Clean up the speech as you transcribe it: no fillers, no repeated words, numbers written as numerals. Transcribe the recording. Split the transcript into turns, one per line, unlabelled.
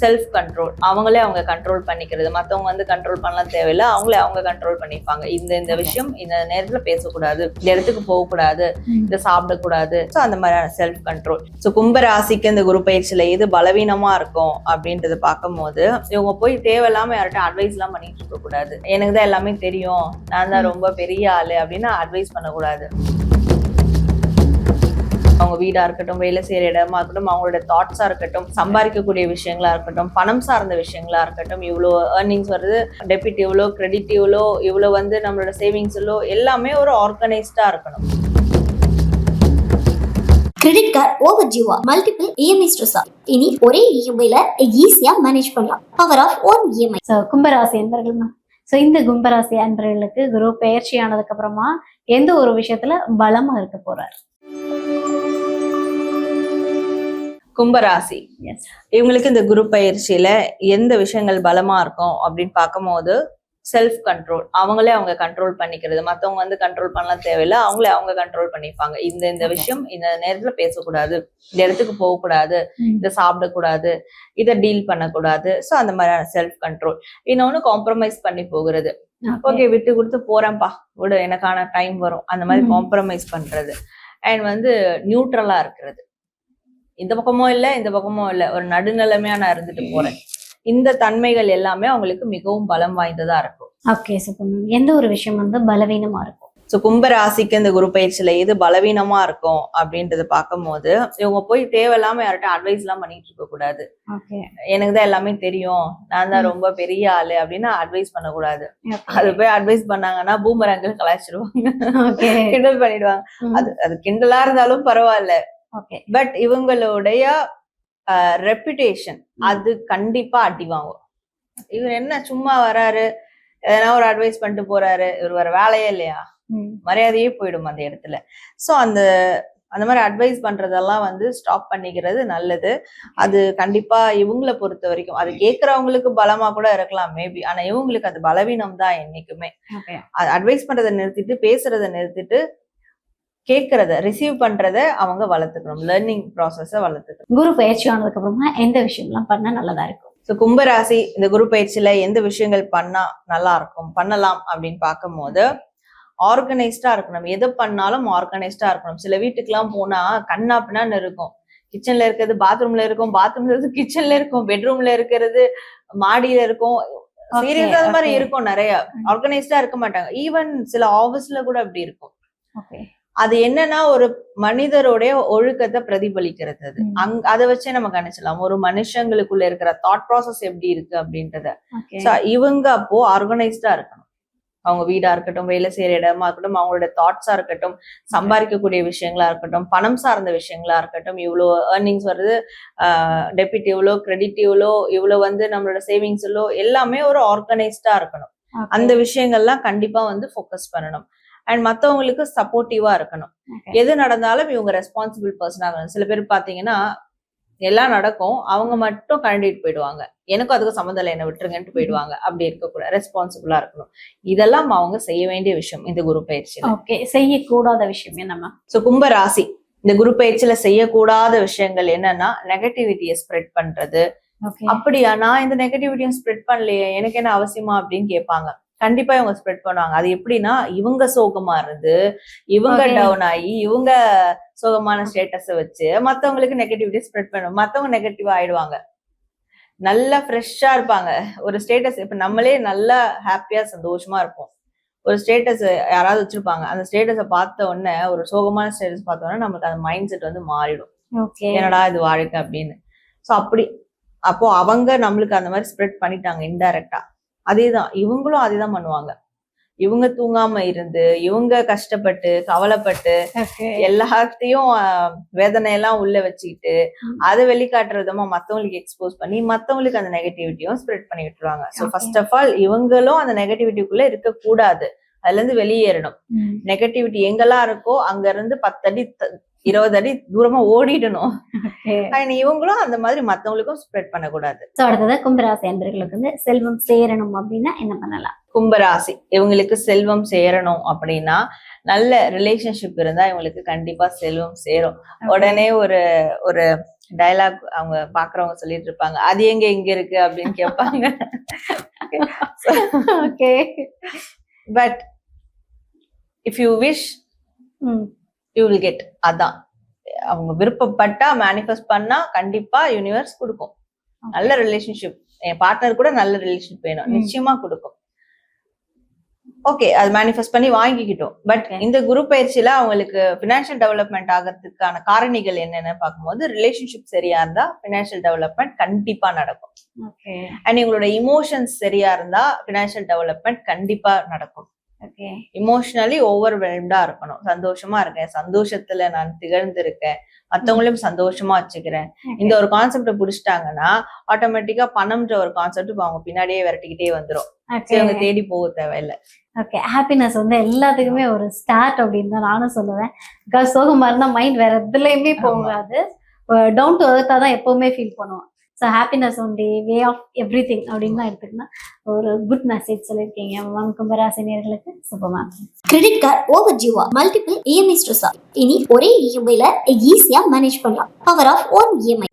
Self control, அவங்களே அவங்க control பண்ணிக்கிறது, மற்றவங்க வந்து கண்ட்ரோல் பண்ணலாம் தேவையில்லை, அவங்களே அவங்க கண்ட்ரோல் பண்ணிப்பாங்க. இந்த விஷயம் இந்த நேரத்துல பேசக்கூடாது, இந்த இடத்துக்கு போகக்கூடாது, இதை சாப்பிடக்கூடாது. ஸோ அந்த மாதிரியான செல்ஃப் கண்ட்ரோல். ஸோ கும்பராசிக்கு இந்த குரு பயிற்சியில எது பலவீனமா இருக்கும் அப்படின்றத பார்க்கும் போது, இவங்க போய் தேவையில்லாம யார்கிட்ட அட்வைஸ் எல்லாம் பண்ணிட்டு இருக்க கூடாது. எனக்கு தான் எல்லாமே தெரியும், நான் தான் ரொம்ப பெரிய ஆளு அப்படின்னு அட்வைஸ் பண்ணக்கூடாது. அவங்க வீடா இருக்கட்டும், வேலை செய்யற இடமா இருக்கட்டும், அவங்களோட தாட்ஸா இருக்கட்டும், சம்பாதிக்கக்கூடிய விஷயங்களா இருக்கட்டும், பணம் சார்ந்த விஷயங்களா இருக்கட்டும், இவ்வளோ ஏர்னிங்ஸ் வருது, டெபிட் இவ்வளோ, கிரெடிட் இவ்வளோ வந்து நம்மளோட சேவிங்ஸ் எல்லாமே ஒரு ஆர்கனைஸ்டா இருக்கணும்.
கிரெடிட் கார்டு ஓவர் டியூவா, மல்டிபிள் இஎம்ஐ ஸ்ட்ரெஸ்ஸா, இனி ஒரே இஎம்ஐல ஈஸியா மேனேஜ் பண்ணலாம். Power of one EMI.
கும்பராசி என்பர்கள் தான். ஸோ இந்த கும்பராசி அன்பர்களுக்கு குரு பெயர்ச்சி ஆனதுக்கு அப்புறமா எந்த ஒரு விஷயத்துல பலமா இருக்க போறாரு?
கும்பராசி இவங்களுக்கு இந்த குரு பயிற்சியில எந்த விஷயங்கள் பலமா இருக்கும் அப்படின்னு பார்க்கும்போது, செல்ஃப் கண்ட்ரோல், அவங்களே அவங்க கண்ட்ரோல் பண்ணிக்கிறது, மற்றவங்க வந்து கண்ட்ரோல் பண்ணலாம் தேவையில்லை, அவங்களே அவங்க கண்ட்ரோல் பண்ணிப்பாங்க. இந்த விஷயம் இந்த நேரத்துல பேசக்கூடாது, இந்த இடத்துக்கு போகக்கூடாது, இதை சாப்பிடக்கூடாது, இதை டீல் பண்ணக்கூடாது. ஸோ அந்த மாதிரியான செல்ஃப் கண்ட்ரோல். இன்னொன்னு காம்ப்ரமைஸ் பண்ணி போகிறது. ஓகே, விட்டு கொடுத்து போறேன்ப்பா, விடு, எனக்கான டைம் வரும், அந்த மாதிரி காம்ப்ரமைஸ் பண்றது. அண்ட் வந்து நியூட்ரலா இருக்கிறது, இந்த பக்கமும் இல்லை இந்த பக்கமும் இல்லை, ஒரு நடுநிலைமையா நான் இருந்துட்டு போறேன். இந்த தன்மைகள் எல்லாமே அவங்களுக்கு மிகவும் பலம் வாய்ந்ததா இருக்கும்.
ஓகே, எந்த ஒரு விஷயம் வந்து பலவீனமா இருக்கும்?
ஸோ கும்பராசிக்கு இந்த குரு பயிற்சியில எது பலவீனமா இருக்கும் அப்படின்றத பார்க்கும் போது, இவங்க போய் தேவையில்லாம யார்கிட்ட அட்வைஸ் எல்லாம் பண்ணிட்டு இருக்க கூடாது. எனக்கு தான் எல்லாமே தெரியும், நான் தான் ரொம்ப பெரிய ஆளு அப்படின்னு அட்வைஸ் பண்ணக்கூடாது. அது போய் அட்வைஸ் பண்ணாங்கன்னா பூமரங்கள் கலாய்ச்சிருவாங்க, கிண்டல் பண்ணிடுவாங்க. அது கிண்டலா இருந்தாலும் பரவாயில்ல, பட் இவங்களுடைய ரெப்புடேஷன் அது கண்டிப்பா அடி வாங்கும். இவர் என்ன சும்மா வராரு, எதனா ஒரு அட்வைஸ் பண்ணிட்டு போறாரு, இவர் வேற வேலையே இல்லையா, மரியாதையே போயிடும் அந்த இடத்துல. சோ அந்த மாதிரி அட்வைஸ் பண்றதெல்லாம் வந்து ஸ்டாப் பண்ணிக்கிறது நல்லது. அது கண்டிப்பா இவங்களை பொறுத்த வரைக்கும் அது கேட்கறவங்களுக்கு பலமா கூட இருக்கலாம் மேபி, ஆனா இவங்களுக்கு அது பலவீனம் தான் என்னைக்குமே. அட்வைஸ் பண்றதை நிறுத்திட்டு, பேசுறதை நிறுத்திட்டு, கேட்கறத ரிசீவ் பண்றத அவங்க வளர்த்துக்கணும், லேர்னிங் ப்ராசஸ வளர்த்துக்கணும்.
குரு பயிற்சி ஆனதுக்கு அப்புறமா எந்த விஷயம்லாம் பண்ணா நல்லதா இருக்கும்?
ஸோ கும்பராசி இந்த குரு பயிற்சியில எந்த விஷயங்கள் பண்ணா நல்லா இருக்கும், பண்ணலாம் அப்படின்னு பார்க்கும் போது, ஆர்கனைஸ்டா இருக்கணும். எது பண்ணாலும் ஆர்கனைஸ்டா இருக்கணும். சில வீட்டுக்கெல்லாம் போனா கண்ணா பின்னான்னு இருக்கும். கிச்சன்ல இருக்கிறது பாத்ரூம்ல இருக்கும், பாத்ரூம்ல இருக்கிறது கிச்சன்ல இருக்கும், பெட்ரூம்ல இருக்கிறது மாடியில இருக்கும். சீரியஸா அது மாதிரி இருக்கும். நிறைய ஆர்கனைஸ்டா இருக்க மாட்டாங்க. ஈவன் சில ஆபீஸ்ல கூட அப்படி இருக்கும். அது என்னன்னா ஒரு மனிதருடைய ஒழுக்கத்தை பிரதிபலிக்கிறது. அதை வச்சே நம்ம கணிச்சலாம் ஒரு மனுஷங்களுக்குள்ள இருக்கிற தாட் ப்ராசஸ் எப்படி இருக்கு அப்படின்றத. இவங்க அப்போ ஆர்கனைஸ்டா இருக்கணும். அவங்க வீடா இருக்கட்டும், வேலை செய்யற இடமா இருக்கட்டும், அவங்களோட தாட்ஸா இருக்கட்டும், சம்பாதிக்கக்கூடிய விஷயங்களா இருக்கட்டும், பணம் சார்ந்த விஷயங்களா இருக்கட்டும், இவ்வளோ ஏர்னிங்ஸ் வருது, டெபிட் கிரெடிட் இவ்வளோ வந்து நம்மளோட சேவிங்ஸ் எல்லாமே ஒரு ஆர்கனைஸ்டா இருக்கணும். அந்த விஷயங்கள்லாம் கண்டிப்பா வந்து ஃபோக்கஸ் பண்ணணும். அண்ட் மற்றவங்களுக்கு சப்போர்ட்டிவா இருக்கணும். எது நடந்தாலும் இவங்க ரெஸ்பான்சிபிள் பர்சன் ஆகணும். சில பேர் பாத்தீங்கன்னா எல்லாம் நடக்கும், அவங்க மட்டும் கண்டிட்டு போயிடுவாங்க, எனக்கும் அதுக்கு சம்மந்தம் இல்லை, என்ன விட்டுருங்கன்ட்டு போயிடுவாங்க. அப்படி இருக்கக்கூடாது, ரெஸ்பான்சிபிளா இருக்கணும். இதெல்லாம் அவங்க செய்ய வேண்டிய விஷயம் இந்த குரு பயிற்சியில.
செய்யக்கூடாத விஷயம் என்னமா?
சோ கும்பராசி இந்த குரு பயிற்சியில செய்யக்கூடாத விஷயங்கள் என்னன்னா, நெகட்டிவிட்டியை ஸ்ப்ரெட் பண்றது. அப்படியா, நான் இந்த நெகட்டிவிட்டியும் ஸ்ப்ரெட் பண்ணலையே, எனக்கு என்ன அவசியமா அப்படின்னு கேட்பாங்க. கண்டிப்பா இவங்க ஸ்ப்ரெட் பண்ணுவாங்க. அது எப்படின்னா, இவங்க சோகமா இருந்து, இவங்க டவுன் ஆகி, இவங்க சோகமான ஸ்டேட்டஸ வச்சு மத்தவங்களுக்கு நெகட்டிவிட்டி ஸ்ப்ரெட் பண்ணுவாங்க. மத்தவங்க நெகட்டிவா ஆயிடுவாங்க. நல்லா ஃப்ரெஷ்ஷா இருப்பாங்க. ஒரு ஸ்டேட்டஸ், இப்ப நம்மளே நல்லா ஹாப்பியா சந்தோஷமா இருப்போம். ஒரு ஸ்டேட்டஸ் யாராவது வச்சிருப்பாங்க, அந்த ஸ்டேட்டஸை பார்த்த உடனே, ஒரு சோகமான ஸ்டேட்டஸ் பார்த்த உடனே நமக்கு அந்த மைண்ட் செட் வந்து மாறிடும். என்னடா இது வாழ்க்கை அப்படின்னு. சோ அப்போ அவங்க நம்மளுக்கு அந்த மாதிரி ஸ்ப்ரெட் பண்ணிட்டாங்க இன்டைரக்டா. அதேதான் இவங்களும் அதேதான் பண்ணுவாங்க. இவங்க தூங்காம இருந்து, இவங்க கஷ்டப்பட்டு கவலைப்பட்டு எல்லாத்தையும் வேதனையெல்லாம் உள்ள வச்சுக்கிட்டு அதை வெளிக்காட்டுற விதமா மத்தவங்களுக்கு எக்ஸ்போஸ் பண்ணி மத்தவங்களுக்கு அந்த நெகட்டிவிட்டியும் ஸ்ப்ரெட் பண்ணி விட்டுருவாங்க. ஸோ ஃபர்ஸ்ட் ஆஃப் ஆல் இவங்களும் அந்த நெகட்டிவிட்டிக்குள்ள இருக்க கூடாது, அதுல இருந்து வெளியேறணும். நெகட்டிவிட்டி எங்கெல்லாம் இருக்கோ அங்க இருந்து 10 அடி 20 அடி தூரமா ஓடிடணும். இவங்களும் அந்த மாதிரி மத்தவங்களுக்கும் ஸ்ப்ரெட் பண்ணக்கூடாது.
அடுத்தது கும்பராசி அன்பர்களுக்கு வந்து செல்வம் சேரணும் அப்படின்னா என்ன பண்ணலாம்?
கும்பராசி இவங்களுக்கு செல்வம் சேரணும் அப்படின்னா, நல்ல ரிலேஷன்ஷிப் இருந்தா இவங்களுக்கு கண்டிப்பா செல்வம் சேரும். உடனே ஒரு டயலாக் அவங்க பாக்குறவங்க சொல்லிட்டு இருப்பாங்க, அது எங்க இங்க இருக்கு அப்படின்னு கேட்பாங்க.
Okay.
But if you wish you will get. அதான் அவங்க விருப்பப்பட்டா மேனிஃபெஸ்ட் பண்ணா கண்டிப்பா யூனிவர்ஸ் கொடுக்கும். நல்ல ரிலேஷன்ஷிப், என் பார்ட்னர் கூட நல்ல ரிலேஷன்ஷிப் வேணும், நிச்சயமா கொடுக்கும். ஓகே, அது மேனிஃபெஸ்ட் பண்ணி வாங்கிக்கிட்டோம். பட் இந்த குரு பயிற்சியில அவங்களுக்கு பினான்சியல் டெவலப்மெண்ட் ஆகிறதுக்கான காரணிகள் என்னன்னு பார்க்கும்போது, ரிலேஷன்ஷிப் சரியா இருந்தா பினான்சியல் டெவலப்மெண்ட் கண்டிப்பா நடக்கும். அண்ட் உங்களோட இமோஷன்ஸ் சரியா இருந்தா பினான்சியல் டெவலப்மெண்ட் கண்டிப்பா நடக்கும். இமோஷனலி ஓவர்வெல்ம்டா இருக்கணும். சந்தோஷமா இருக்கேன், சந்தோஷத்துல நான் திகழ்ந்து இருக்கேன், மத்தவங்களையும் சந்தோஷமா வச்சுக்கிறேன், இந்த ஒரு கான்செப்ட புடிச்சிட்டாங்கன்னா ஆட்டோமேட்டிக்கா பணம்ன்ற ஒரு கான்செப்ட் அவங்க பின்னாடியே விரட்டிக்கிட்டே வந்துரும். அவங்க தேடி போக தேவையில்லை.
ஓகே, ஹாப்பினஸ் வந்து எல்லாத்துக்குமே ஒரு ஸ்டார்ட் அப்படின்னு தான் நானும் சொல்லுவேன். பிகாஸ் சோகமா இருந்தா மைண்ட் வேற எதுலயுமே போகாது, டவுன் டு எர்த்தா தான் எப்பவுமே ஃபீல் பண்ணுவோம். So happiness only way of everything அப்படின்னு தான் எடுத்துக்கினா ஒரு குட் மெசேஜ் சொல்லியிருக்கீங்க மேம். கும்பராசினியர்களுக்கு சுபமா.
கிரெடிட் கார்டு ஓவர் டியூவா, மல்டிபிள் இஎம்ஐ ஸ்ட்ரெஸ்ஸா, இனி ஒரே இஎம்ஐல ஈஸியா மேனேஜ் பண்ணலாம். Power of one EMI.